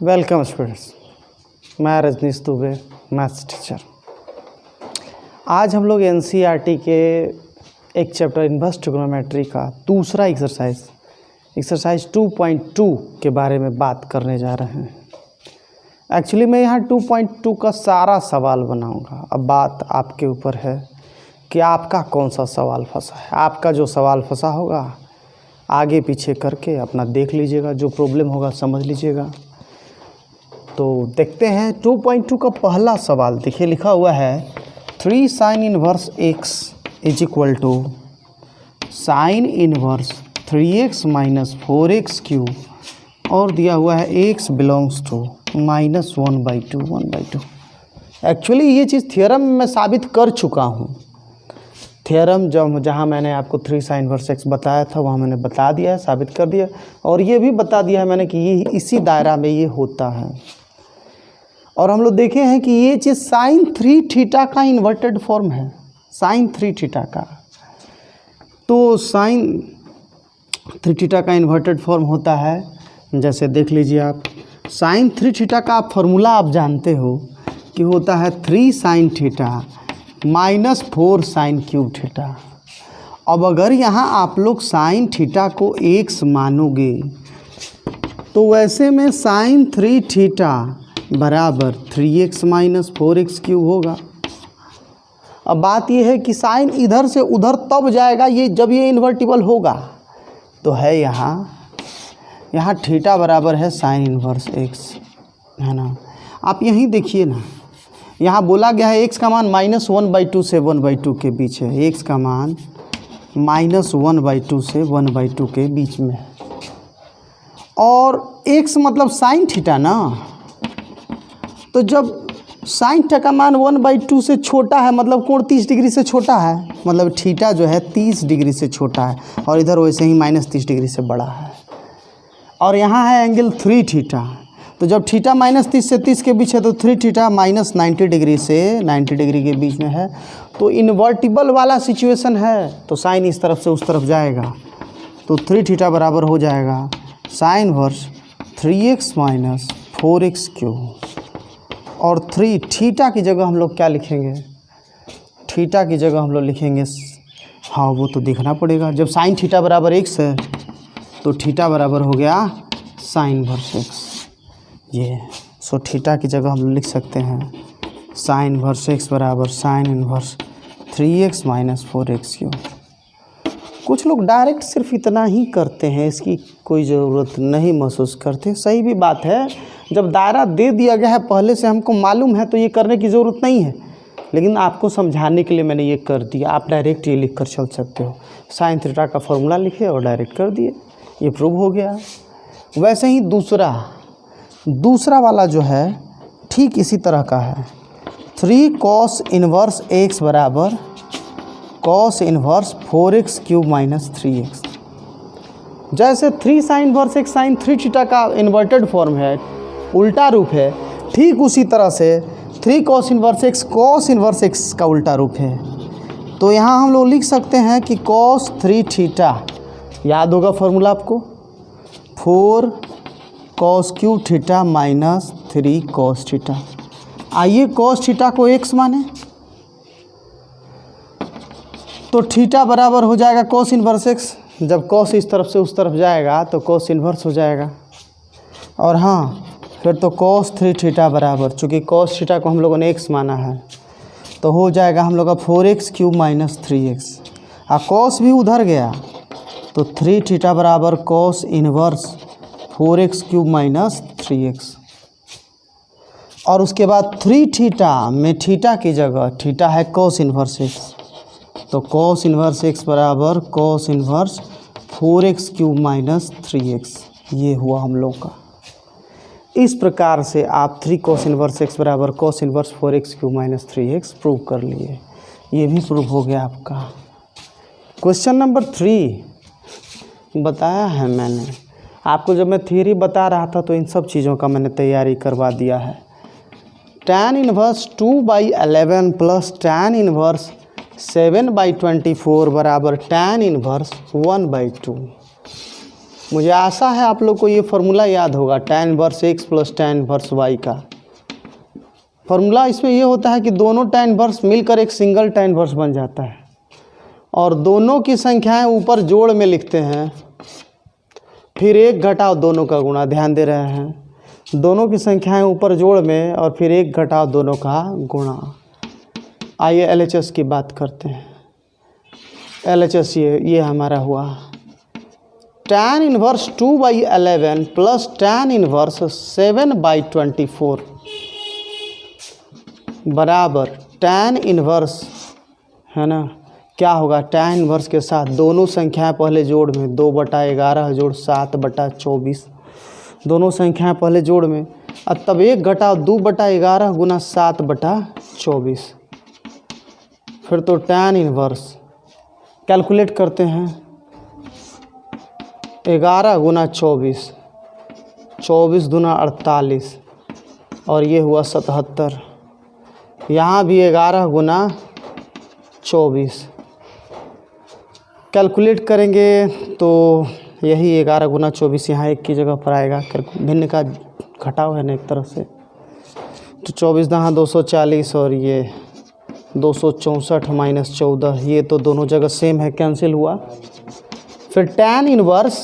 Welcome students, मैं Rajneesh Dubey maths teacher. आज हम लोग एनसीईआरटी के एक चैप्टर इन्वर्स ट्रिग्नोमेट्री का दूसरा एक्सरसाइज 2.2 के बारे में बात करने जा रहे हैं। एक्चुअली मैं यहाँ 2.2 का सारा सवाल बनाऊंगा। अब बात आपके ऊपर है कि आपका कौन सा सवाल फंसा है। आपका जो सवाल फंसा होगा आगे पीछे करके अपना देख लीजिएगा, जो प्रॉब्लम होगा समझ लीजिएगा। तो देखते हैं 2.2 का पहला सवाल। देखिए लिखा हुआ है 3 sin inverse x is equal to sine inverse 3x minus 4x cube और दिया हुआ है x belongs to minus 1/2। Actually ये चीज़ थियरम में मैं साबित कर चुका हूँ। थियरम जहाँ मैंने आपको 3 sin इनवर्स x बताया था वहाँ मैंने बता दिया है, साबित कर दिया। और ये भी बता दिया है मैंने कि ये इसी दायरा में ये होता है। और हम लोग देखे हैं कि ये चीज़ sin 3 थीटा का इन्वर्टेड फॉर्म है, sin 3 थीटा का। तो sin 3 थीटा का इन्वर्टेड फॉर्म होता है, जैसे देख लीजिए आप, sin 3 थीटा का आप फार्मूला आप जानते हो कि होता है 3 sin theta minus 4 sin cube theta. अब अगर यहाँ आप लोग sin थीटा को x मानोगे तो वैसे में sin 3 थीटा बराबर 3x माइनस 4x क्यूब होगा। अब बात यह है कि साइन इधर से उधर तब जाएगा ये जब ये इन्वर्टिबल होगा। तो है यहाँ थीटा बराबर है साइन इन्वर्स x, है ना। आप यहीं देखिए ना, यहाँ बोला गया है x का मान -1/2 से 1/2 के बीच है। x का मान -1/2 से 1/2 के बीच में है। और x मतलब साइन थीटा ना, तो जब साइन थीटा का मान 1/2 से छोटा है मतलब कोण 30 डिग्री से छोटा है, मतलब थीटा जो है 30 डिग्री से छोटा है और इधर वैसे ही -30 डिग्री से बड़ा है। और यहाँ है एंगल 3 थीटा। तो जब थीटा -30 से 30 के बीच है तो 3 थीटा -90 डिग्री से 90 डिग्री के बीच में है। तो इन्वर्टिबल वाला सिचुएशन है, तो साइन इस तरफ से उस तरफ जाएगा। तो 3 थीटा बराबर हो जाएगा sign inverse 3x minus 4x cube. और 3 थीटा की जगह हम लोग क्या लिखेंगे? थीटा की जगह हम लोग लिखेंगे, हाँ वो तो देखना पड़ेगा। जब साइन थीटा बराबर x है तो थीटा बराबर हो गया साइन इनवर्स x। ये सो थीटा की जगह हम लोग लिख सकते हैं साइन इनवर्स x बराबर sign inverse 3x minus 4x cube. कुछ लोग डायरेक्ट सिर्फ इतना ही करते हैं, इसकी कोई ज़रूरत नहीं महसूस करते। सही भी बात है, जब दायरा दे दिया गया है पहले से हमको मालूम है तो ये करने की ज़रूरत नहीं है, लेकिन आपको समझाने के लिए मैंने ये कर दिया। आप डायरेक्ट ये लिख कर चल सकते हो, साइन थीटा का फॉर्मूला लिखे और डायरेक्ट कर दिए, ये प्रूव हो गया। वैसे ही दूसरा वाला जो है ठीक इसी तरह का है। 3 cos इनवर्स x बराबर cos inverse 4x cube minus 3x। जैसे 3 sin inverse x sine 3 theta का इन्वर्टेड फॉर्म है, उल्टा रूप है, ठीक उसी तरह से 3 cos इनवर्स x का उल्टा रूप है। तो यहाँ हम लोग लिख सकते हैं कि cos 3 थीटा, याद होगा फॉर्मूला आपको, 4 cos cube theta minus 3 cos theta. आइए cos थीटा को x माने तो थीटा बराबर हो जाएगा cos इनवर्स x। जब cos इस तरफ से उस तरफ जाएगा तो cos इनवर्स हो जाएगा। और हाँ फिर तो cos 3 थीटा बराबर, चूँकि cos थीटा को हम लोगों ने x माना है तो हो जाएगा हम लोग का 4x cube minus 3x। cos भी उधर गया तो 3 थीटा बराबर cos inverse 4x cube minus 3x। और उसके बाद 3 थीटा में थीटा की जगह थीटा है cos इनवर्स x, तो cos इनवर्स x बराबर cos inverse 4x cube minus 3x। ये हुआ हम लोग का। इस प्रकार से आप 3 cos इनवर्स x बराबर cos inverse 4x cube minus 3x prove कर लिए। ये भी प्रूव हो गया आपका। क्वेश्चन नंबर 3 बताया है मैंने आपको, जब मैं थ्योरी बता रहा था तो इन सब चीज़ों का मैंने तैयारी करवा दिया है। tan inverse 2/11 plus tan inverse 7/24 बराबर tan इनवर्स 1/2। मुझे आशा है आप लोग को ये फार्मूला याद होगा, tan inverse x plus tan inverse y का फार्मूला। इसमें ये होता है कि दोनों tan इनवर्स मिलकर एक सिंगल tan इनवर्स बन जाता है और दोनों की संख्याएं ऊपर जोड़ में लिखते हैं, फिर एक घटाव दोनों का गुणा। ध्यान दे रहे हैं, दोनों की संख्याएं ऊपर जोड़ में और फिर एक घटाव दोनों का गुणा। आइए LHS की बात करते हैं। LHS ये हमारा हुआ tan inverse 2/11 plus tan inverse 7/24 बराबर tan इनवर्स, है ना, क्या होगा, tan इनवर्स के साथ दोनों संख्याएं पहले जोड़ में 2/11 जोड़ 7/24, दोनों संख्याएं पहले जोड़ में, और तब एक घटाव 2/11 गुना 7/24। फिर तो tan इनवर्स कैलकुलेट करते हैं, 11 गुना 24, 24 दूना 48 और ये हुआ 77। यहाँ भी 11 गुना 24 कैलकुलेट करेंगे तो यही 11 गुना 24 यहाँ एक की जगह पर आएगा। भिन्न का घटाव है ना एक तरफ से, तो 24 दहाँ 240 और ये 264 माइनस 14, ये तो दोनों जगह सेम है, कैंसिल हुआ। फिर tan इनवर्स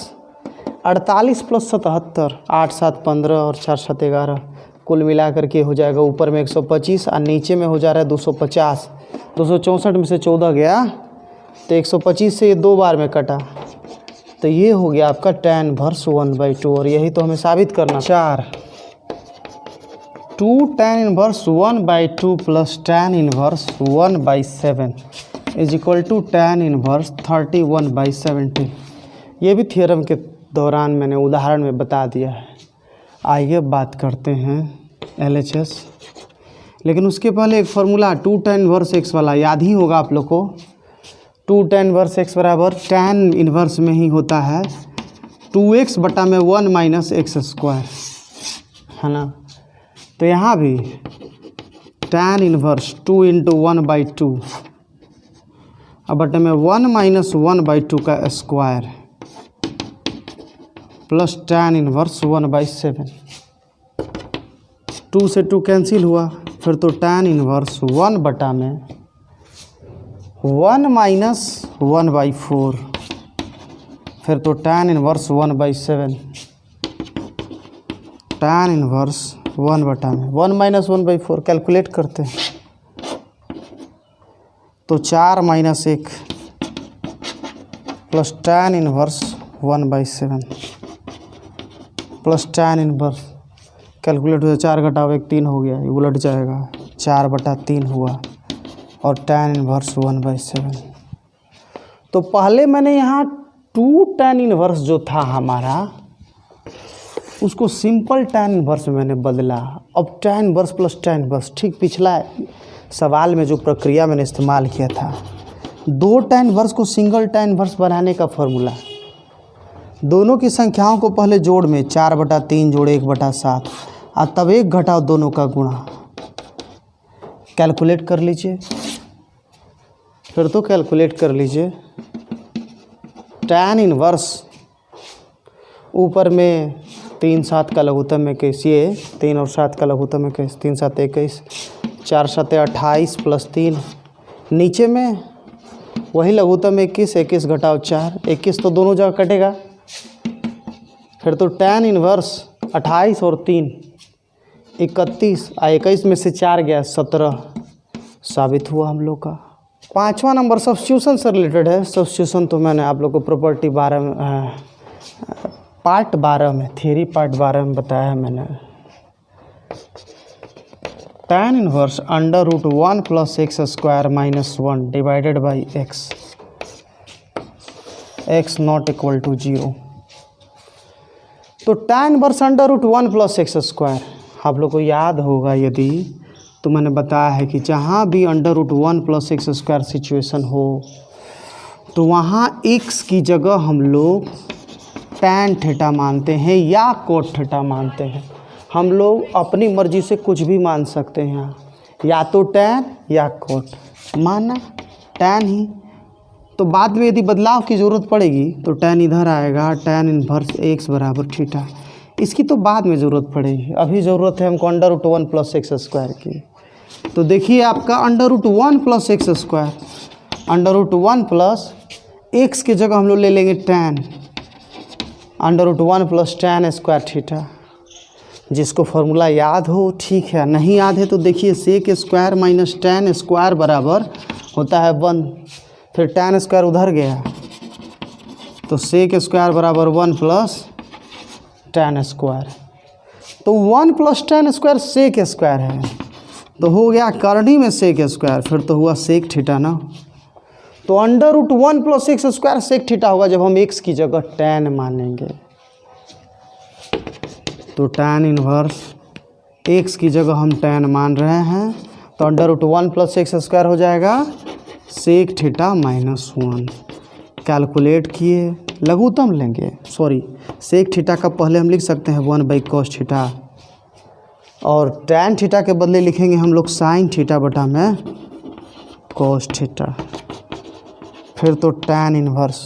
48 प्लस 77, 8 7 15 और 4 7 11, कुल मिला करके हो जाएगा ऊपर में 125 और नीचे में हो जा रहा है 250। 264 में से 14 गया तो 125 से ये 2 बार में कटा, तो ये हो गया आपका tan इनवर्स 1/2 और यही तो हमें साबित करना। 4 2 tan inverse 1/2 plus tan inverse 1/7 is equal to tan inverse 31/17। ये भी थ्योरम के दौरान मैंने उदाहरण में बता दिया है। आइए बात करते हैं LHS, लेकिन उसके पहले एक फार्मूला 2 tan इनवर्स x वाला याद ही होगा आप लोग को। 2 tan इनवर्स x बराबर tan इनवर्स में ही होता है 2x बटा में 1 माइनस एक्स स्क्वायर, है ना। तो यहाँ भी tan इनवर्स 2 इंटू 1/2 अब बटे में 1 माइनस 1/2 का स्क्वायर प्लस tan इनवर्स 1/7। 2 से 2 कैंसिल हुआ, फिर तो tan इनवर्स 1 बटा में 1 माइनस 1/4, फिर तो tan इनवर्स 1/7। tan इनवर्स 1 बटा में 1 माइनस 1/4 कैलकुलेट करते हैं तो 4 minus 1 plus tan inverse 1/7 plus tan inverse calculate हो, 4 घटाव 1 3 हो गया, ये उलट जाएगा, 4/3 हुआ और tan इनवर्स 1/7। तो पहले मैंने यहाँ 2 tan इनवर्स जो था हमारा उसको सिंपल tan इनवर्स में मैंने बदला। अब tan inverse plus tan inverse, ठीक पिछला सवाल में जो प्रक्रिया मैंने इस्तेमाल किया था, 2 tan इनवर्स को सिंगल tan इनवर्स बनाने का फॉर्मूला, दोनों की संख्याओं को पहले जोड़ में 4/3 जोड़ 1/7 और तब एक घटाव दोनों का गुणा। कैलकुलेट कर लीजिए, फिर तो कैलकुलेट कर लीजिए। tan इनवर्स ऊपर में 3 7 का लघुत्तम में 21, ये 3 और 7 का लघुत्तम में 21, 3 7 21, 4 7 28 प्लस 3, नीचे में वही लघुत्तम में 21, 21 घटाव 4, 21 तो दोनों जगह कटेगा। फिर तो tan इनवर्स 28 और 3 31 और 21 में से 4 गया 17 साबित हुआ हम लोग का। 5वां नंबर सब्स्टिट्यूशन से रिलेटेड है। सब्स्टिट्यूशन तो मैंने आप लोग को प्रॉपर्टी 12 में पार्ट 12 में, थ्योरी पार्ट 12 में बताया है मैंने। tan inverse √1 plus x square minus 1 divided by x not equal to 0। तो tan inverse √1 plus x square आप लोग को याद होगा यदि, तो मैंने बताया है कि जहाँ भी √1 प्लस एक्स स्क्वायर सिचुएशन हो तो वहाँ x की जगह हम लोग tan थीटा मानते हैं या cot थीटा मानते हैं। हम लोग अपनी मर्जी से कुछ भी मान सकते हैं, या तो tan या cot। माना tan ही तो बाद में यदि बदलाव की ज़रूरत पड़ेगी तो tan इधर आएगा, tan इनवर्स x बराबर थीटा। इसकी तो बाद में ज़रूरत पड़ेगी, अभी ज़रूरत है हमको √1 + x² की। तो देखिए आपका √1 + x², √1 + x की जगह हम लोग ले लेंगे tan, √1 + tan² थीटा। जिसको फार्मूला याद हो ठीक है, नहीं याद है तो देखिए sec² - tan² बराबर होता है 1, फिर tan² उधर गया तो sec² बराबर 1 + tan²। तो 1 + tan² sec² है, तो हो गया करनी में sec², फिर तो हुआ sec थीटा ना। तो √1 + x² sec थीटा होगा जब हम x की जगह tan मानेंगे। तो tan इनवर्स x की जगह हम tan मान रहे हैं, तो √1 + x² हो जाएगा sec थीटा -1। कैलकुलेट किए, लघुत्तम लेंगे, सॉरी sec थीटा का पहले हम लिख सकते हैं 1/cos थीटा, और tan थीटा के बदले लिखेंगे हम लोग sin थीटा बटा में cos थीटा। फिर तो tan इनवर्स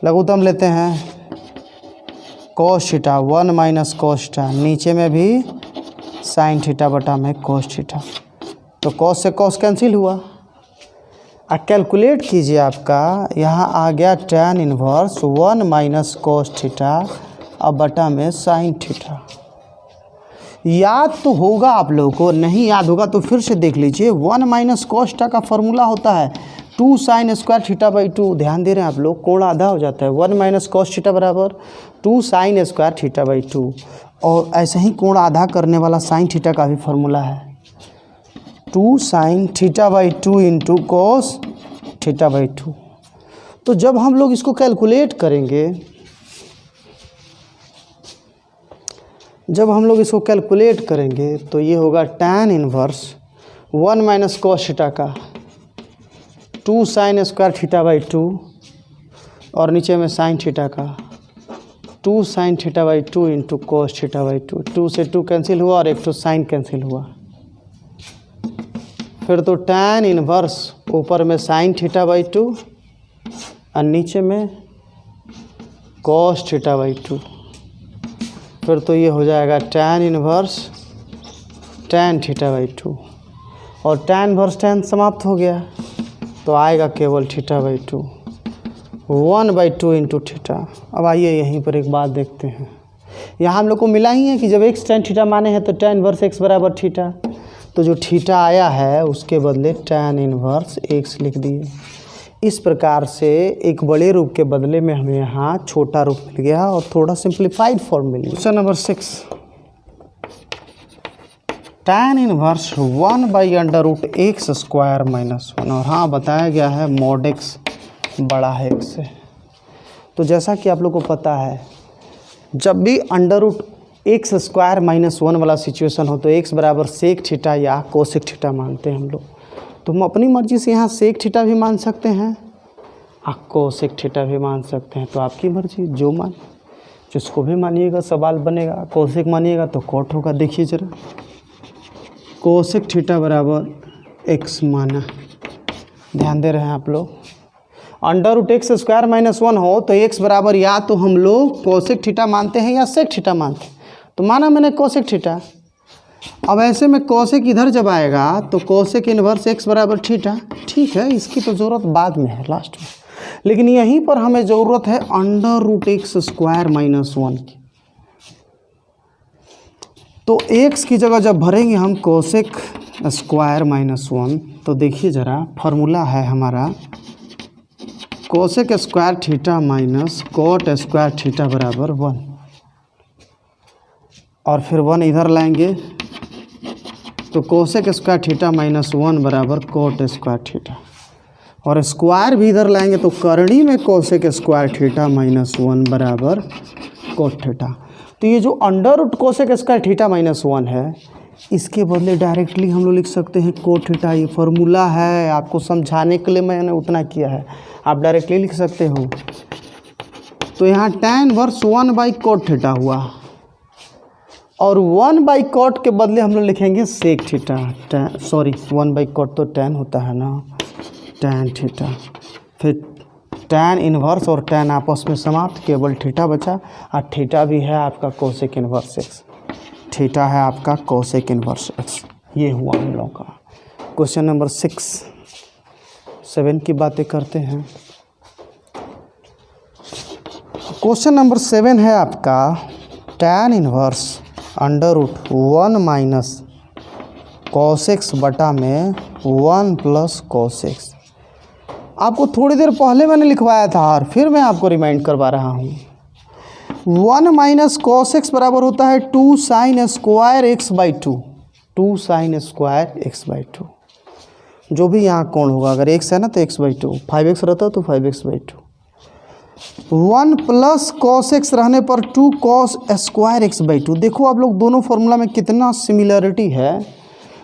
लघुत्तम लेते हैं cos थीटा 1 - cos थीटा, नीचे में भी sin थीटा बटा में cos थीटा। तो cos से cos कैंसिल हुआ, और कैलकुलेट कीजिए आपका यहाँ आ गया tan इनवर्स 1 - cos थीटा अब बटा में sin थीटा। याद तो होगा आप लोगों को, नहीं याद होगा तो फिर से देख लीजिए। 1 - cos थीटा का फॉर्मूला होता है 2 sin² θ/2। ध्यान दे रहे हैं आप लोग, कोण आधा हो जाता है। 1 - cos थीटा बराबर 2 sin² θ/2, और ऐसे ही कोण आधा करने वाला sin थीटा का भी फॉर्मूला है 2 sin θ/2 × cos θ/2। तो जब हम लोग इसको कैलकुलेट करेंगे, तो ये होगा tan इनवर्स 1 - cos थीटा का 2 sin² θ/2, और नीचे में sin थीटा का 2 sin θ/2 × cos θ/2। 2 से 2 कैंसिल हुआ और एक तो sin कैंसिल हुआ। फिर तो tan इनवर्स ऊपर में sin θ/2 और नीचे में cos θ/2। फिर तो ये हो जाएगा tan इनवर्स tan θ/2, और tan इनवर्स tan समाप्त हो गया, तो आएगा केवल θ/2 1/2 × थीटा। अब आइए यहीं पर एक बात देखते हैं, यहाँ हम लोग को मिला ही है कि जब x tan थीटा माने हैं तो tan इनवर्स x बराबर थीटा, तो जो थीटा आया है उसके बदले tan इनवर्स x लिख दिए। इस प्रकार से एक बड़े रूप के बदले में हमें यहाँ छोटा रूप मिल गया और थोड़ा सिंप्लीफाइड फॉर्म मिल गया। Question number 6, tan inverse 1/√x² -1, और हाँ बताया गया है mod x बड़ा है x से। तो जैसा कि आप लोग को पता है, जब भी √x² -1 वाला सिचुएशन हो तो x बराबर sec थीटा या cosec थीटा मानते हैं हम लोग। तो हम अपनी मर्ज़ी से यहाँ sec थीटा भी मान सकते हैं और cosec थीटा भी मान सकते हैं। तो आपकी मर्ज़ी, जो मान, जिसको भी मानिएगा सवाल बनेगा। cosec मानिएगा तो cot होगा। देखिए ज़रा, cosec थीटा बराबर x माना, ध्यान दे रहे हैं आप लोग। √x² -1 हो तो x बराबर या तो हम लोग cosec थीटा मानते हैं या sec थीटा मानते हैं। तो माना मैंने cosec थीटा। अब ऐसे में cosec इधर जब आएगा तो cosec इनवर्स x बराबर थीटा। ठीक है, इसकी तो ज़रूरत बाद में है, लास्ट में, लेकिन यहीं पर हमें ज़रूरत है √x² -1 की। तो x की जगह जब भरेंगे हम cosec² -1, तो देखिए ज़रा, फार्मूला है हमारा cosec² थीटा -cot² थीटा बराबर 1, और फिर 1 इधर लाएंगे तो cosec² थीटा -1 बराबर cot² थीटा, और स्क्वायर भी इधर लाएंगे तो करनी में cosec² थीटा -1 बराबर cot थीटा। तो ये जो √cosec² थीटा -1 है, इसके बदले डायरेक्टली हम लोग लिख सकते हैं cot थीटा। ये फार्मूला है, आपको समझाने के लिए मैंने उतना किया है, आप डायरेक्टली लिख सकते हो। तो यहाँ tan इनवर्स 1/cot थीटा हुआ, और 1/cot के बदले हम लोग लिखेंगे sec थीटा। सॉरी, 1/cot तो tan होता है ना, tan थीटा। फिर tan इन्वर्स और tan आपस में समाप्त, केवल थीटा बचा, और थीटा भी है आपका कोसेक इन्वर्स एक्स, थीटा है आपका कोसेक इन्वर्स एक्स। ये हुआ हम लोग का क्वेश्चन नंबर 7 की बातें करते हैं। क्वेश्चन नंबर 7 है आपका tan inverse under root 1 minus cos x बटा में 1 प्लस कॉस एक्स। आपको थोड़ी देर पहले मैंने लिखवाया था और फिर मैं आपको रिमाइंड करवा रहा हूँ। 1 माइनस कॉस एक्स बराबर होता है 2 sine square x by 2, 2 sine square x by 2। जो भी यहाँ कोण होगा, अगर एक्स है ना तो एक्स बाई 2, 5x रहता तो 5x by 2। 1 plus cos x रहने पर 2 कॉस स्क्वायर एक्स बाई 2। देखो आप लोग दोनों फॉर्मूला में कितना सिमिलरिटी है।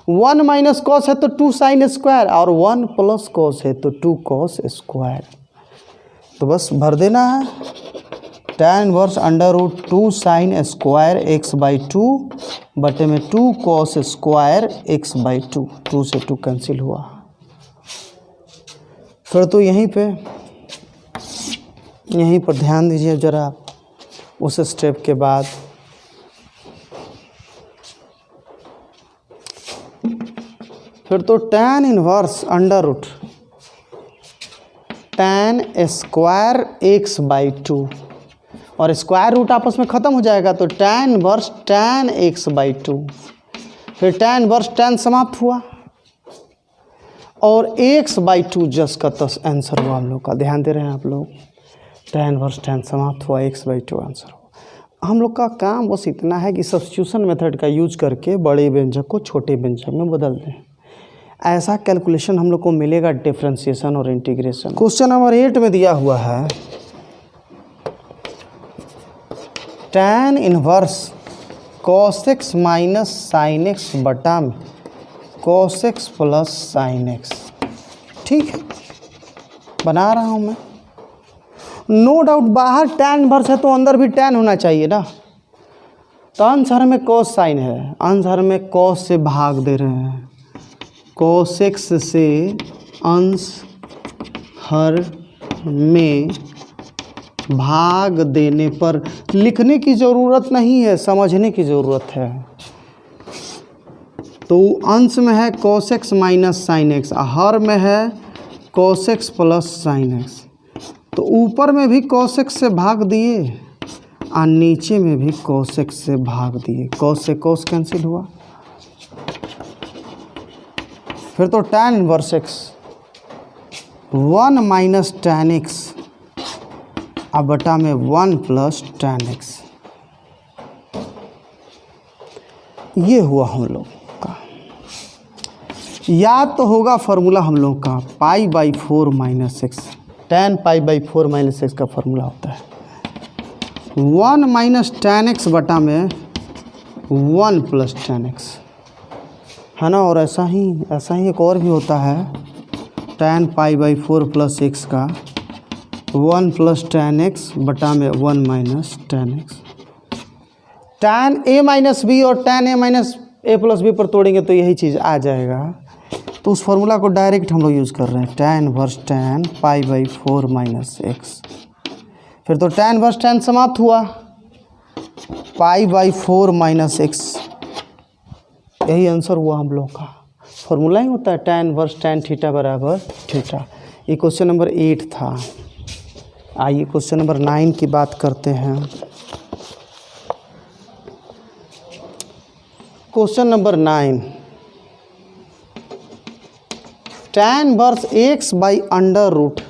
1 माइनस कॉस है तो 2 साइन स्क्वायर, और 1 प्लस कॉस है तो 2 कॉस स्क्वायर। तो बस भर देना है tan inverse under root 2 sine square x by 2 बटे में 2 कॉस स्क्वायर एक्स बाई 2। 2 से 2 कैंसिल हुआ। फिर तो यहीं पर ध्यान दीजिए ज़रा उस स्टेप के बाद। फिर तो tan inverse under root tan square x by 2, और स्क्वायर रूट आपस में ख़त्म हो जाएगा तो tan inverse tan x by 2। फिर tan इन्वर्स tan समाप्त हुआ और x बाई 2 जस का तस आंसर हुआ हम लोग का। ध्यान दे रहे हैं आप लोग, tan इन्वर्स tan समाप्त हुआ, x बाई 2 आंसर हुआ। हम लोग का काम बस इतना है कि सब्स्टिट्यूशन मेथड का यूज करके बड़े व्यंजक को छोटे व्यंजक में बदल दें। ऐसा कैलकुलेशन हम लोग को मिलेगा डिफरेंशिएशन और इंटीग्रेशन। क्वेश्चन नंबर 8 में दिया हुआ है tan inverse cos x minus sine x बटा में cos x plus sine x. ठीक है, बना रहा हूँ मैं। नो डाउट बाहर tan इन्वर्स है तो अंदर भी tan होना चाहिए ना। तो आंसर में cos साइन है, आंसर में cos से भाग दे रहे हैं। cos x से अंश हर में भाग देने पर लिखने की ज़रूरत नहीं है, समझने की ज़रूरत है। तो अंश में है cos x minus sine X, हर में है cos x plus sine X. तो ऊपर में भी cos x से भाग दिए और नीचे में भी cos x से भाग दिए। cos से cos कैंसिल हुआ। फिर तो tan inverse x 1 minus tan x अब बटा में 1 प्लस tan x। ये हुआ हम लोग का। याद तो होगा फार्मूला हम लोग का पाई by 4 minus x, tan pi by 4 minus x का फार्मूला होता है 1 माइनस tan x बटा में 1 प्लस tan x, है ना। और ऐसा ही एक और भी होता है tan pi by 4 plus x का 1 प्लस tan x बटा में 1 minus tan x। tan a minus b और tan a minus a plus b पर तोड़ेंगे तो यही चीज़ आ जाएगा। तो उस फार्मूला को डायरेक्ट हम लोग यूज़ कर रहे हैं tan inverse tan pi by 4 minus x. फिर तो tan इन्वर्स tan समाप्त हुआ, पाई बाई 4 माइनस एक्स, यही आंसर हुआ हम लोग का। फार्मूला ही होता है tan इन्वर्स tan थीटा बराबर थीटा। ये क्वेश्चन नंबर 8 था। आइए क्वेश्चन नंबर 9 की बात करते हैं। Question number 9 tan inverse x by under root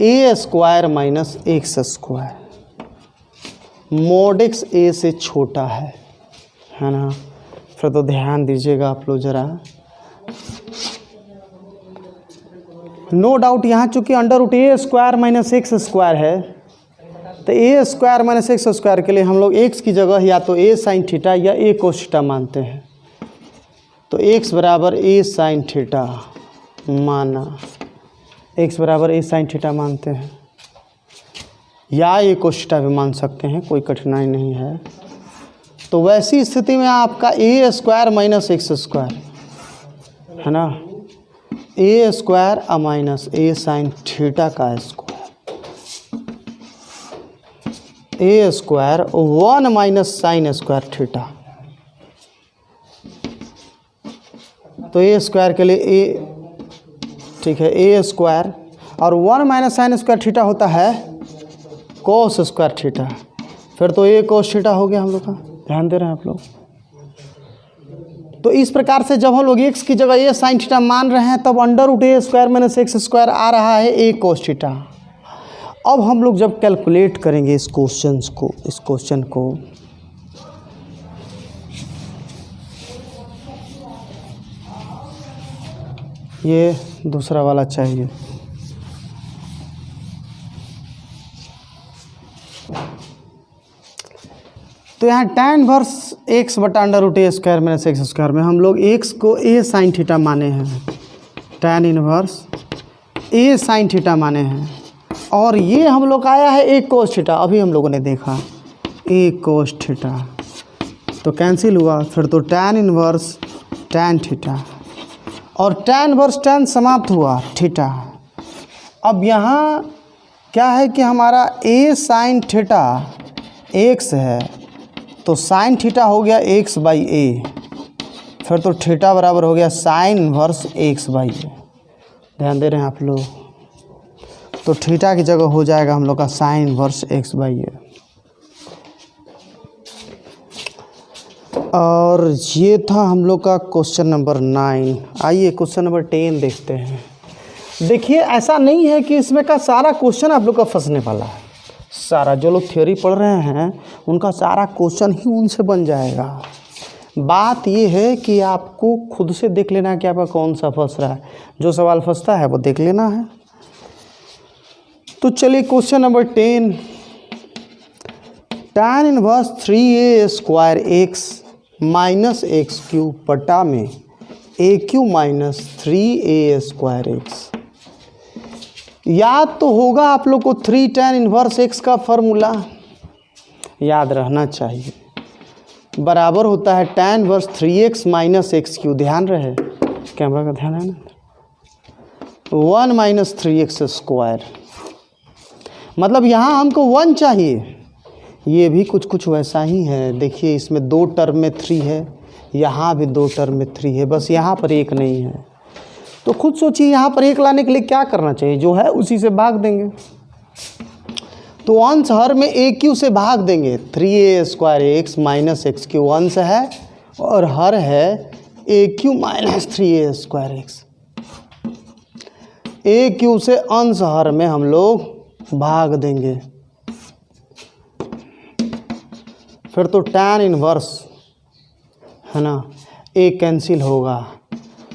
a square minus x square, mod x a से छोटा है ना। फिर तो ध्यान दीजिएगा आप लोग ज़रा। नो डाउट यहाँ चूँकि under root a square minus x square है तो A square minus x square के लिए हम लोग एक्स की जगह या तो ए साइन थीटा या ए कोस थीटा मानते हैं। तो एक्स बराबर ए साइन थीटा माना, एक्स बराबर ए साइन थीटा मानते हैं, या ए कोस थीटा भी मान सकते हैं, कोई कठिनाई नहीं है। तो वैसी स्थिति में आपका A square minus x square है ना, A square minus A sine theta का square, A square 1 minus sine square theta. तो ए स्क्वायर के लिए ए, ठीक है, ए स्क्वायर और 1 माइनस साइन स्क्वायर थीटा होता है कोस स्क्वायर थीटा। फिर तो ए कोस थीटा हो गया हम लोग का। ध्यान दे रहे हैं आप लोग। तो इस प्रकार से जब हम लोग एक्स की जगह ए साइन थीटा मान रहे हैं तब under root a square minus x square आ रहा है ए कोस थीटा। अब हम लोग जब कैलकुलेट करेंगे इस क्वेश्चन को ये दूसरा वाला चाहिए। तो यहाँ tan इनवर्स एक्स बटा under root a square minus x square में हम लोग एक्स को ए साइन थीटा माने हैं, tan इनवर्स ए साइन थीटा माने हैं, और ये हम लोग आया है ए कोस थीटा। अभी हम लोगों ने देखा ए कोस थीटा, तो कैंसिल हुआ। फिर तो tan इनवर्स tan थीटा और tan इनवर्स tan समाप्त हुआ थीटा। अब यहाँ क्या है कि हमारा ए साइन थीटा एक्स है, तो साइन थीटा हो गया एक्स बाई ए। फिर तो थीटा बराबर हो गया साइन इनवर्स एक्स बाई ए। ध्यान दे रहे हैं आप लोग। तो थीटा की जगह हो जाएगा हम लोग का साइन इनवर्स एक्स बाई ए। और ये था हम लोग का क्वेश्चन नंबर 9। आइए क्वेश्चन नंबर 10 देखते हैं। देखिए ऐसा नहीं है कि इसमें का सारा क्वेश्चन आप लोग का फंसने वाला है। सारा जो लोग थ्योरी पढ़ रहे हैं उनका सारा क्वेश्चन ही उनसे बन जाएगा। बात ये है कि आपको खुद से देख लेना है कि आपका कौन सा फंस रहा है। जो सवाल फंसता है वो देख लेना है। तो चलिए question number 10, tan inverse 3a square x minus x cube बटा में a cube minus 3a square x. याद तो होगा आप लोग को 3 tan इनवर्स एक्स का फॉर्मूला याद रहना चाहिए। बराबर होता है tan inverse 3x minus x cube. ध्यान रहे, कैमरा का ध्यान है ना। 1 माइनस 3x स्क्वायर, मतलब यहाँ हमको 1 चाहिए। ये भी कुछ वैसा ही है। देखिए इसमें 2 टर्म में 3 है, यहाँ भी 2 टर्म में 3 है, बस यहाँ पर 1 नहीं है। तो खुद सोचिए यहाँ पर 1 लाने के लिए क्या करना चाहिए। जो है उसी से भाग देंगे। तो अंश हर में ए क्यू से भाग देंगे। 3a square x minus x cube अंश है और हर है a cube minus 3a square x. A cube से अंश हर में हम लोग भाग देंगे। फिर तो tan इनवर्स है ना, ए कैंसिल होगा।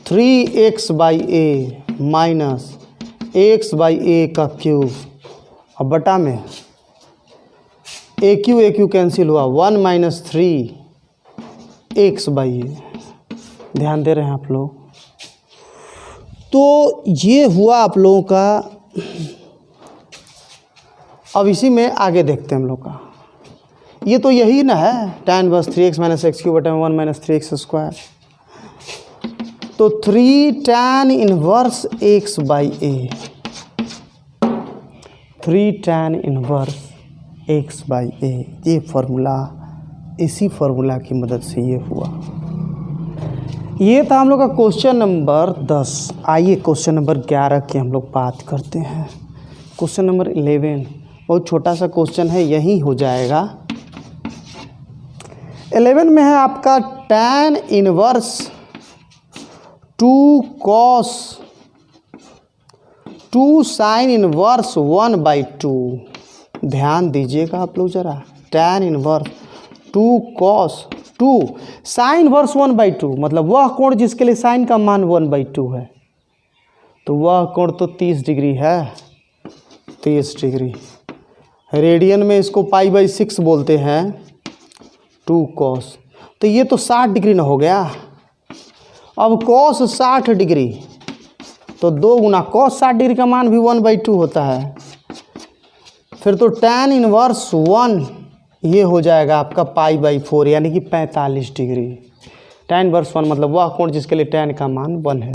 3x by a minus x by a का क्यूब और बटा में ए क्यू कैंसिल हुआ। 1 माइनस 3x बाई ए। ध्यान दे रहे हैं आप लोग। तो ये हुआ आप लोगों का। अब इसी में आगे देखते हैं हम लोग का। ये तो यही ना है, tan inverse 3x minus x cube बटा में 1 माइनस 3x स्क्वायर। तो 3 tan inverse x by a, 3 tan inverse x by a. ये फार्मूला, इसी फार्मूला की मदद से ये हुआ। ये था हम लोग का क्वेश्चन नंबर 10। आइए क्वेश्चन नंबर 11 की हम लोग बात करते हैं। क्वेश्चन नंबर 11 बहुत छोटा सा क्वेश्चन है, यही हो जाएगा। 11 में है आपका tan inverse 2 cos 2 sine inverse 1/2। ध्यान दीजिएगा आप लोग ज़रा। tan inverse 2 cos 2 sine inverse 1/2, मतलब वह कोण जिसके लिए साइन का मान 1/2 है। तो वह कोण तो 30 डिग्री है, 30 डिग्री। रेडियन में इसको π/6 बोलते हैं। 2 cos, तो ये तो 60 डिग्री ना हो गया। अब cos 60 डिग्री, तो 2 गुना cos 60 डिग्री का मान भी 1/2 होता है। फिर तो tan इनवर्स 1 ये हो जाएगा आपका π/4 यानी कि 45 डिग्री। tan इनवर्स 1 मतलब वह कोण जिसके लिए tan का मान 1 है।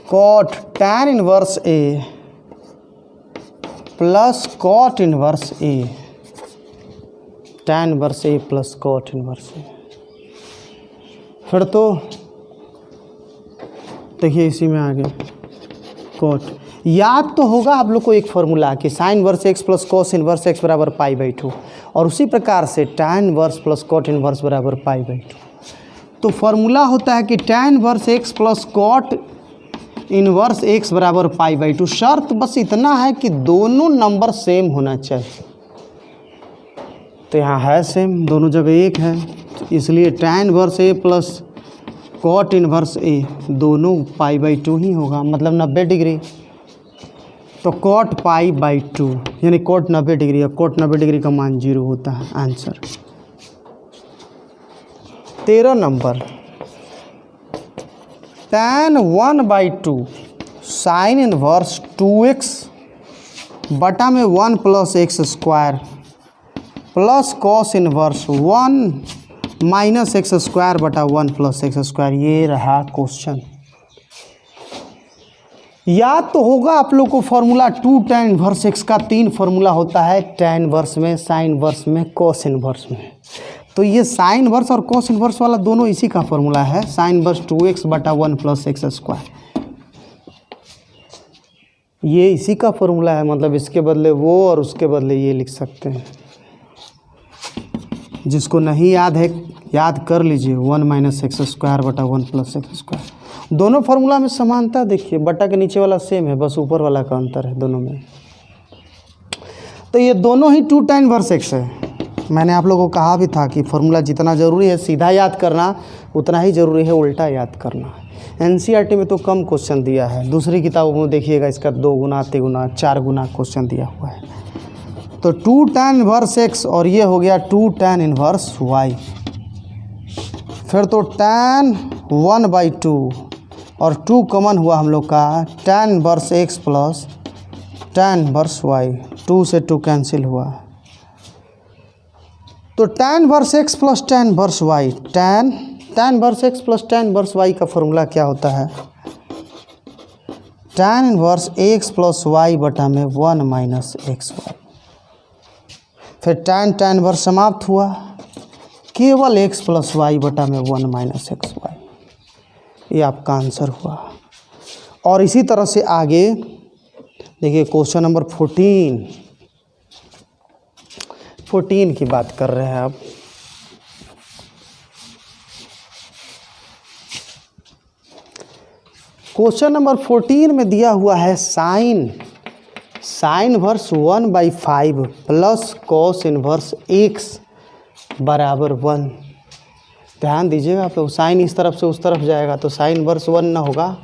कॉट tan इनवर्स ए प्लस कॉट इनवर्स ए, tan इनवर्स ए प्लस कॉट इनवर्स ए। फिर तो देखिए इसी में आगे कॉट, याद तो होगा आप लोग को एक फार्मूला कि sine inverse x plus cos inverse x बराबर पाई बाई 2, और उसी प्रकार से tan inverse plus cot inverse बराबर पाई बाई 2। तो फार्मूला होता है कि tan inverse x plus cot inverse x बराबर पाई बाई 2। शर्त बस इतना है कि दोनों नंबर सेम होना चाहिए। तो यहाँ है सेम, दोनों जगह एक है, तो इसलिए tan इनवर्स ए प्लस कॉट इनवर्स ए दोनों पाई बाई 2 ही होगा, मतलब 90 डिग्री। तो कॉट पाई बाई 2 यानी कॉट 90 डिग्री, और कॉट 90 डिग्री का मान 0 होता है। Answer 13 number, tan 1/2 sine inverse 2x बटा में 1 plus x square plus cos inverse 1 minus x square बटा 1 प्लस एक्स स्क्वायर। ये रहा क्वेश्चन। याद तो होगा आप लोग को फॉर्मूला 2 tan इनवर्स एक्स का 3 फार्मूला होता है, tan इनवर्स में, साइन इनवर्स में, कॉस इनवर्स में। तो ये साइन इनवर्स और कॉस इनवर्स वाला दोनों इसी का फार्मूला है, साइन इनवर्स 2x बटा 1 प्लस एक्स स्क्वायर। ये इसी का फार्मूला है, मतलब इसके बदले वो और उसके बदले ये लिख सकते हैं। जिसको नहीं याद है याद कर लीजिए, 1 माइनस एक्स स्क्वायर बटा 1 प्लस एक्स स्क्वायर। दोनों फार्मूला में समानता देखिए, बटा के नीचे वाला सेम है, बस ऊपर वाला का अंतर है दोनों में। तो ये दोनों ही 2 tan इनवर्स एक्स है। मैंने आप लोगों को कहा भी था कि फार्मूला जितना ज़रूरी है सीधा याद करना, उतना ही ज़रूरी है उल्टा याद करना। एनसीईआरटी में तो कम क्वेश्चन दिया है, दूसरी किताबों में देखिएगा इसका 2 गुना 3 गुना 4 गुना क्वेश्चन दिया हुआ है। तो 2 tan इनवर्स एक्स और ये हो गया 2 tan इनवर्स वाई। फिर तो tan 1/2 और 2 कॉमन हुआ हम लोग का, tan inverse x plus tan inverse y, 2 से 2 कैंसिल हुआ। तो tan inverse x plus tan inverse y, tan inverse x plus tan inverse y का फॉर्मूला क्या होता है, tan inverse x plus y बटा में 1 माइनस एक्स वाई। फिर tan इनवर्स समाप्त हुआ, केवल x प्लस वाई बटा में 1 माइनस एक्स वाई। ये आपका आंसर हुआ। और इसी तरह से आगे देखिए क्वेश्चन नंबर 14 की बात कर रहे हैं अब। क्वेश्चन नंबर 14 में दिया हुआ है sine inverse 1/5 plus cos inverse x बराबर 1। ध्यान दीजिएगा आप लोग, साइन इस तरफ से उस तरफ जाएगा तो साइन इनवर्स 1 ना होगा,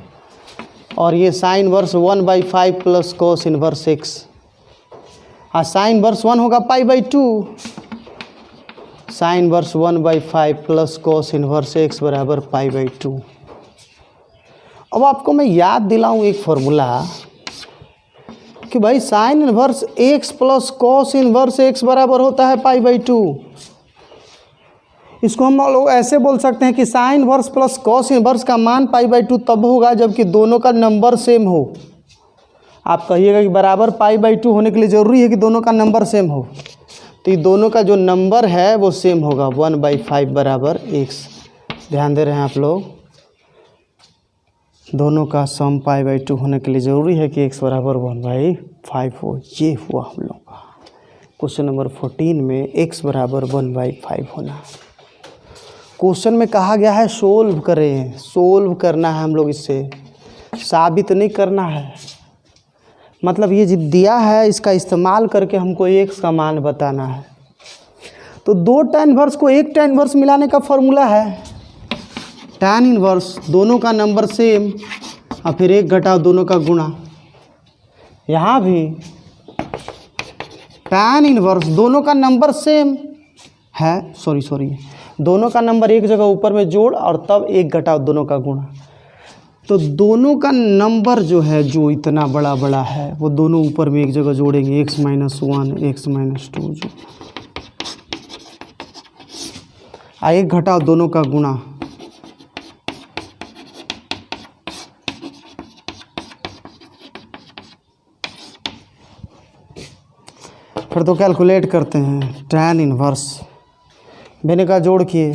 और ये sine inverse 1/5 plus cos inverse x, और साइन इनवर्स 1 होगा पाई by 2। Sine inverse 1/5 plus cos inverse x बराबर पाई बाई 2। अब आपको मैं याद दिलाऊं एक फार्मूला कि भाई sine inverse x plus cos inverse x बराबर होता है पाई बाई 2। इसको हम लोग ऐसे बोल सकते हैं कि sine inverse plus cos inverse का मान पाई बाई 2 तब होगा जबकि दोनों का नंबर सेम हो। आप कहिएगा कि बराबर पाई बाई 2 होने के लिए ज़रूरी है कि दोनों का नंबर सेम हो, तो ये दोनों का जो नंबर है वो सेम होगा, 1/5 बराबर x। ध्यान दे रहे हैं आप लोग, दोनों का सम पाई बाई 2 होने के लिए ज़रूरी है कि x बराबर 1/5 हो। ये हुआ हम लोग का क्वेश्चन नंबर 14 में x बराबर 1/5 होना। क्वेश्चन में कहा गया है सोल्व करें, सोल्व करना है हम लोग, इससे साबित नहीं करना है। मतलब ये जो दिया है इसका इस्तेमाल करके हमको x का मान बताना है। तो 2 tan इनवर्स को 1 tan इनवर्स मिलाने का फॉर्मूला है, tan इनवर्स दोनों का नंबर सेम और फिर 1 घटाओ दोनों का गुणा। यहाँ भी tan इनवर्स दोनों का नंबर सेम है, सॉरी दोनों का नंबर एक जगह ऊपर में जोड़ और तब 1 घटाओ दोनों का गुणा। तो दोनों का नंबर जो है जो इतना बड़ा है वो दोनों ऊपर में एक जगह जोड़ेंगे, x - 1 x - 2 जो 1 घटाओ दोनों का गुणा। तो कैलकुलेट करते हैं। tan इनवर्स मैंने कहा जोड़ किए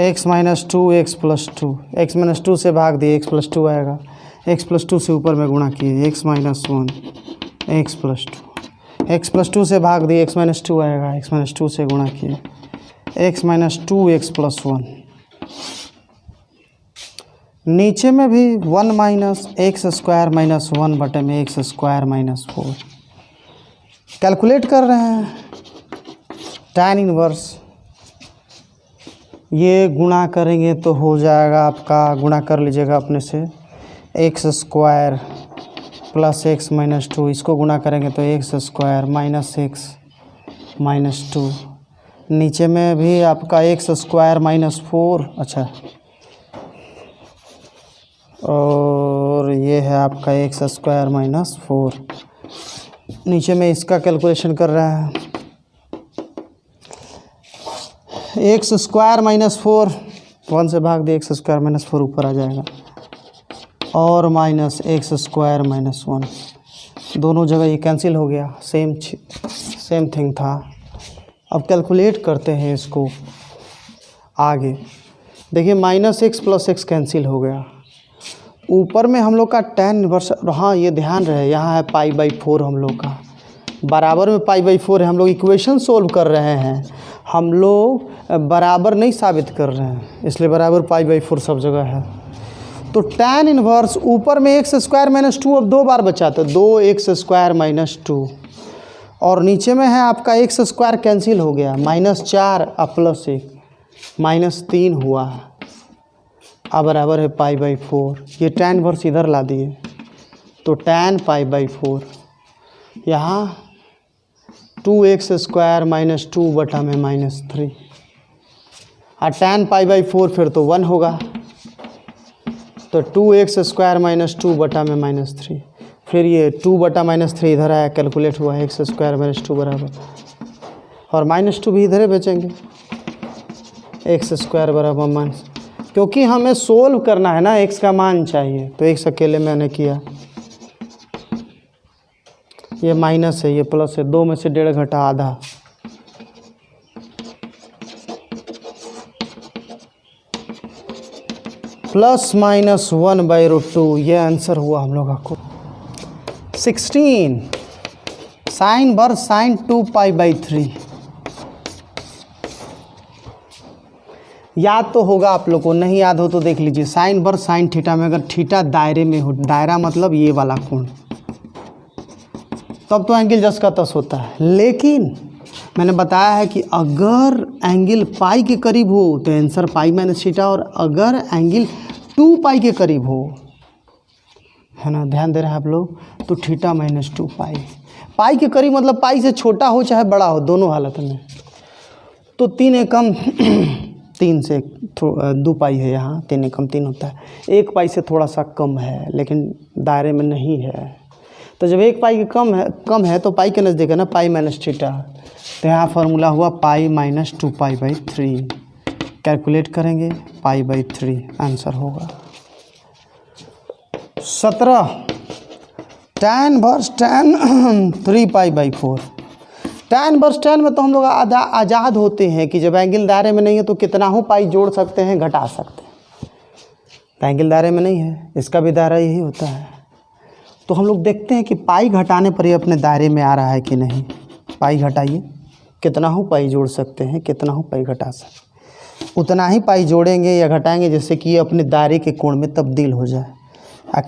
x minus two x plus two, x minus two से भाग दिए x प्लस टू आएगा, x प्लस टू से ऊपर में गुणा किए x minus one x plus two, x plus two से भाग दिए x माइनस टू आएगा, x माइनस टू से गुणा किए x minus two x plus one. नीचे में भी one minus x square minus one बटे में x square minus four. Calculate कर रहे हैं tan इनवर्स, ये गुणा करेंगे तो हो जाएगा आपका, गुणा कर लीजिएगा अपने से, x square plus x minus two, इसको गुणा करेंगे तो x square minus x minus two, नीचे में भी आपका एक्स स्क्वायर माइनस फोर। अच्छा, और ये है आपका एक्स स्क्वायर माइनस फोर। नीचे में इसका कैलकुलेशन कर रहा है, x square minus four, one से भाग दिए एक्स स्क्वायर माइनस फोर ऊपर आ जाएगा, और minus x square minus one, दोनों जगह ये कैंसिल हो गया, सेम थिंग था। अब कैलकुलेट करते हैं इसको आगे। देखिए minus x plus x cancel हो गया, ऊपर में हम लोग का tan इनवर्स, हाँ ये ध्यान रहे यहाँ है पाई बाई फोर, हम लोग का बराबर में पाई बाई फोर है। हम लोग इक्वेशन सोल्व कर रहे हैं, हम लोग बराबर नहीं साबित कर रहे हैं, इसलिए बराबर पाई बाई फोर सब जगह है। तो tan इनवर्स ऊपर में एक्स स्क्वायर माइनस टू, अब दो बार बचा तो दो एक्स स्क्वायर माइनस टू, और नीचे में है आपका एक्स स्क्वायर कैंसिल हो गया, माइनस चार और प्लस एक माइनस तीन हुआ, अब बराबर है पाई बाई फोर। ये tan इनवर्स इधर ला दिए तो tan पाई बाई फोर, यहाँ two x square minus two बटा में माइनस थ्री, और tan पाई बाई फोर फिर तो वन होगा, तो two x square minus two बटा में माइनस थ्री, फिर ये टू बटा माइनस थ्री इधर आया, कैलकुलेट हुआ एक्स स्क्वायर माइनस टू बराबर, और माइनस टू भी इधर ही भेजेंगे, एक्स स्क्वायर बराबर माइनस, क्योंकि हमें सोल्व करना है ना, एक्स का मान चाहिए, तो एक्स अकेले मैंने किया, ये माइनस है ये प्लस है, दो में से डेढ़ घटा आधा, plus minus one by root two, ये आंसर हुआ हम लोग का 16। Sine verse sine two pi by three, याद तो होगा आप लोग को, नहीं याद हो तो देख लीजिए। साइन वर्स साइन थीटा में अगर थीटा दायरे में हो, दायरा मतलब ये वाला कोण, तब तो एंगल जस का तस होता है, लेकिन मैंने बताया है कि अगर एंगल पाई के करीब हो तो आंसर पाई माइनस थीटा, और अगर एंगल टू पाई के करीब हो, है ना, ध्यान दे रहे हैं आप लोग, तो थीटा माइनस टू पाई। पाई के करीब मतलब पाई से छोटा हो चाहे बड़ा हो, दोनों हालत में। तो तीन एकम तीन से दो पाई है, यहाँ तीन एकम तीन होता है, एक पाई से थोड़ा सा कम है लेकिन दायरे में नहीं है। तो जब एक पाई के कम है तो पाई के नज़दीक है ना, पाई माइनस थीटा, तो यहाँ फार्मूला हुआ pi minus two pi by three. Calculate करेंगे पाई बाई थ्री, आंसर होगा 17। tan verse tan three pi by four. tan verse tan में तो हम लोग आज़ाद होते हैं कि जब एंगल दायरे में नहीं है तो कितना हो पाई जोड़ सकते हैं, घटा सकते हैं। तो एंगल दायरे में नहीं है, इसका भी दायरा यही होता है, तो हम लोग देखते हैं कि पाई घटाने पर ये अपने दायरे में आ रहा है कि नहीं। पाई घटाइए, कितना हो पाई जोड़ सकते हैं, कितना हो पाई घटा सकते हैं, उतना ही पाई जोड़ेंगे या घटाएंगे जिससे कि ये अपने दायरे के कोण में तब्दील हो जाए।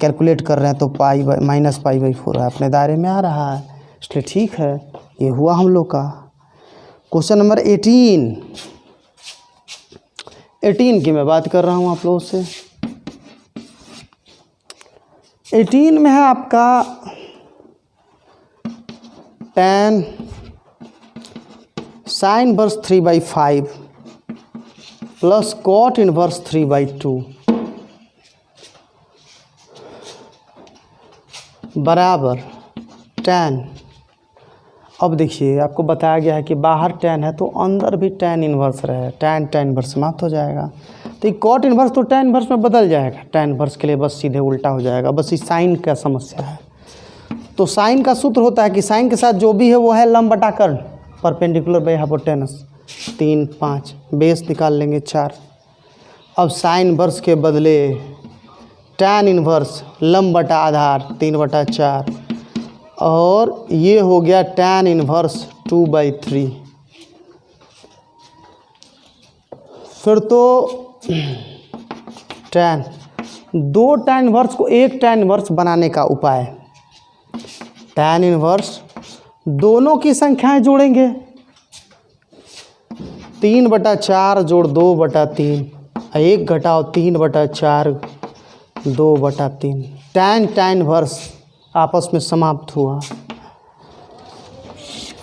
कैलकुलेट कर रहे हैं तो pi minus pi by four अपने दायरे में आ रहा है, इसलिए ठीक है, ये हुआ हम लोग का। क्वेश्चन नंबर 18 की मैं बात कर रहा हूँ आप लोगों से। 18 में है आपका tan sine inverse 3/5 plus cot inverse 3/2 बराबर tan। अब देखिए आपको बताया गया है कि बाहर tan है तो अंदर भी tan इनवर्स रहे, tan इनवर्स समाप्त हो जाएगा, तो ये कॉट इनवर्स तो tan इनवर्स में बदल जाएगा, tan इनवर्स के लिए बस सीधे उल्टा हो जाएगा, बस इस साइन का समस्या है। तो साइन का सूत्र होता है कि साइन के साथ जो भी है वो है लंब बटा कर्ण, परपेंडिकुलर बाई हाइपोटेनस। 3 5 बेस निकाल लेंगे 4। अब साइन इन्वर्स के बदले टैन इन्वर्स लंब बटा आधार 3/4 और ये हो गया टैन इन्वर्स 2/3। फिर तो टैन, दो टैन इन्वर्स को एक टैन इन्वर्स बनाने का उपाय, टैन इन्वर्स दोनों की संख्याएं जोड़ेंगे, 3/4 जोड़ 2/3, 1 घटाओ 3/4 2/3। टैन टैन इन्वर्स आपस में समाप्त हुआ।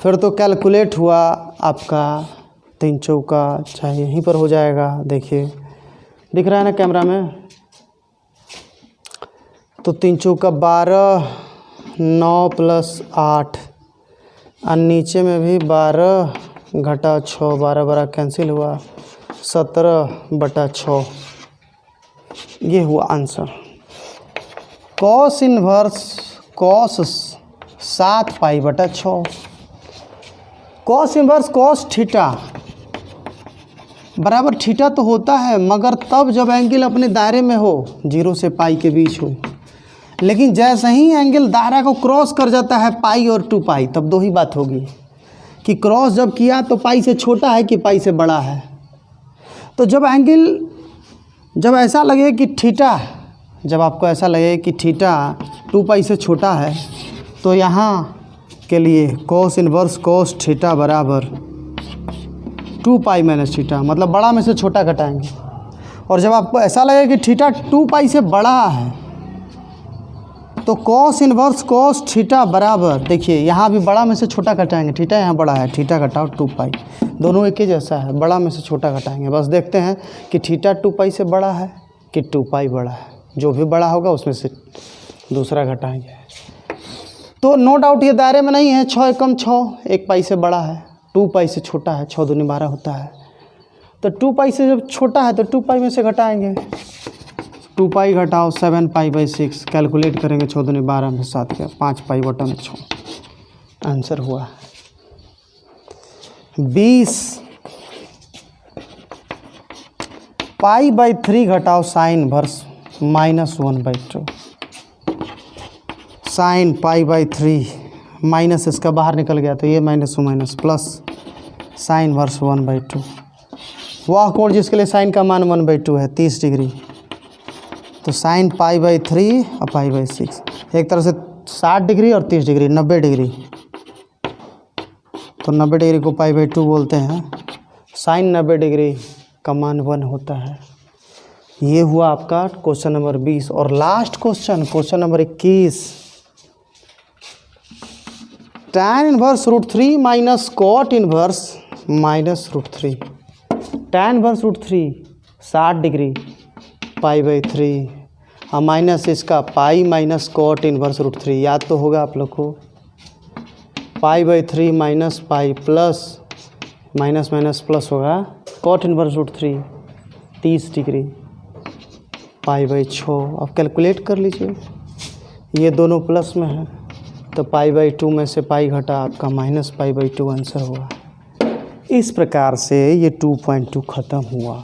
फिर तो कैलकुलेट हुआ आपका 3 चौका, चाहे यहीं पर हो जाएगा, देखिए दिख रहा है ना कैमरा में। तो 3 चौका 12, 9 + 8 और नीचे में भी 12 घटा 6, 12 कैंसिल हुआ, 17/6। ये हुआ answer. Cos inverse cos 7π/6। Cos inverse cos theta बराबर थीटा तो होता है, मगर तब जब एंगल अपने दायरे में हो, 0 से पाई के बीच हो। लेकिन जैसे ही एंगल दायरा को क्रॉस कर जाता है पाई और 2π, तब दो ही बात होगी कि क्रॉस जब किया तो पाई से छोटा है कि पाई से बड़ा है। तो जब एंगल, जब ऐसा लगे कि थीटा, जब आपको ऐसा लगे कि थीटा 2π से छोटा है, तो यहाँ के लिए कॉस इन्वर्स कॉस थीटा बराबर 2π - थीटा, मतलब बड़ा में से छोटा घटाएंगे। और जब आपको ऐसा लगे कि थीटा 2π से बड़ा है, तो कॉस इन्वर्स कॉस थीटा बराबर, देखिए यहाँ भी बड़ा में से छोटा घटाएंगे, थीटा यहाँ बड़ा है, थीटा घटाओ 2π, दोनों एक ही जैसा है, बड़ा में से छोटा घटाएंगे। बस देखते हैं कि थीटा 2π से बड़ा है कि 2π बड़ा है, जो भी बड़ा होगा उसमें से दूसरा घटाएंगे। तो नो डाउट ये दायरे में नहीं है, 6 × 6 1π से बड़ा है, 2π से छोटा है, 6 दूनी 12 होता है। तो 2π से जब छोटा है तो 2π में से घटाएंगे, 2π घटाओ 7π/6, कैलकुलेट करेंगे, 6 दूनी 12 में 7 का 5π/6 आंसर हुआ 20। π/3 घटाओ साइन इन्वर्स -1/2, साइन π/3 माइनस इसका बाहर निकल गया तो ये -माइनस प्लस साइन इन्वर्स 1/2। वह कोण जिसके लिए साइन का मान 1/2 है 30 डिग्री, तो साइन π/3 और π/6 एक तरह से 60 डिग्री और 30 डिग्री 90 डिग्री, तो 90 डिग्री को π/2 बोलते हैं। साइन 90 डिग्री का मान 1 होता है। ये हुआ आपका क्वेश्चन नंबर 20। और last question number 21, tan inverse √3 minus cot inverse -√3। tan inverse √3 60 degree π/3 और माइनस इसका पाई माइनस कॉट इन्वर्स √3, याद तो होगा आप लोग को। π/3 minus pi plus minus minus plus होगा कॉट इन्वर्स √3 30 डिग्री π/6। अब कैलकुलेट कर लीजिए, ये दोनों प्लस में है तो π/2 में से पाई घटा आपका -π/2 आंसर हुआ। इस प्रकार से ये 2.2 ख़त्म हुआ।